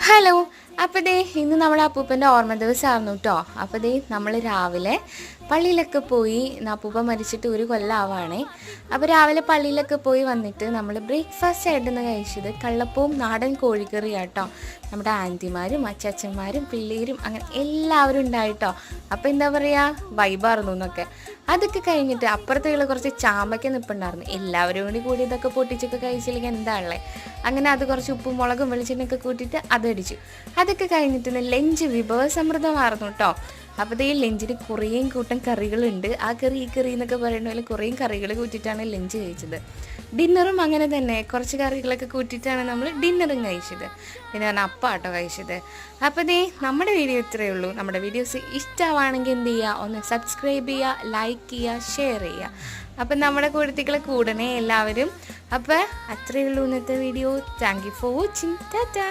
Hello. അപ്പോൾ ദേ ഇന്ന് നമ്മുടെ അപ്പൂപ്പൻ്റെ ഓർമ്മ ദിവസമായിരുന്നു കേട്ടോ. അപ്പോൾ ദേ നമ്മൾ രാവിലെ പള്ളിയിലൊക്കെ പോയി. അപ്പൂപ്പ മരിച്ചിട്ട് ഒരു കൊല്ലമാവാണേ. അപ്പോൾ രാവിലെ പള്ളിയിലൊക്കെ പോയി വന്നിട്ട് നമ്മൾ ബ്രേക്ക്ഫാസ്റ്റ് ആയിട്ടെന്ന് കഴിച്ചത് കള്ളപ്പവും നാടൻ കോഴിക്കറിയാട്ടോ. നമ്മുടെ ആൻറ്റിമാരും അച്ചാച്ചന്മാരും പിള്ളേരും അങ്ങനെ എല്ലാവരും ഉണ്ടായിട്ടോ. അപ്പോൾ എന്താ പറയുക, വൈബായിരുന്നു എന്നൊക്കെ. അതൊക്കെ കഴിഞ്ഞിട്ട് അപ്പുറത്തുള്ള കുറച്ച് ചാമ്പയ്ക്ക നിൽപ്പുണ്ടായിരുന്നു. എല്ലാവരും കൂടി ഇതൊക്കെ പൊട്ടിച്ചൊക്കെ കഴിച്ചില്ലെങ്കിൽ എന്താണല്ലേ. അങ്ങനെ അത് കുറച്ച് ഉപ്പും മുളകും വെളിച്ചെണ്ണയൊക്കെ കൂട്ടിയിട്ട് അതടിച്ചു. അതൊക്കെ കഴിഞ്ഞിട്ട് ലഞ്ച് വിഭവസമൃദ്ധമായിരുന്നു കേട്ടോ. അപ്പോൾ ഈ ലഞ്ചിന് കുറേ കൂട്ടം കറികളുണ്ട്. ആ കറി ഈ കറി എന്നൊക്കെ പറയുന്ന പോലെ കുറേ കറികൾ കൂട്ടിയിട്ടാണ് ലഞ്ച് കഴിച്ചത്. ഡിന്നറും അങ്ങനെ തന്നെ കുറച്ച് കറികളൊക്കെ കൂട്ടിയിട്ടാണ് നമ്മൾ ഡിന്നറും കഴിച്ചത്. പിന്നെ ഞാൻ അപ്പാട്ടോ കഴിച്ചത്. അപ്പോൾ നമ്മുടെ വീഡിയോ ഇത്രയേ ഉള്ളൂ. നമ്മുടെ വീഡിയോസ് ഇഷ്ടമാണെങ്കിൽ എന്ത് ചെയ്യുക, ഒന്ന് സബ്സ്ക്രൈബ് ചെയ്യുക, ലൈക്ക് ചെയ്യുക, ഷെയർ ചെയ്യുക. അപ്പം നമ്മുടെ കൂട്ടത്തികളെ കൂടണേ എല്ലാവരും. അപ്പോൾ അത്രയേ ഉള്ളൂ ഇന്നത്തെ video. Thank you for watching. Tata.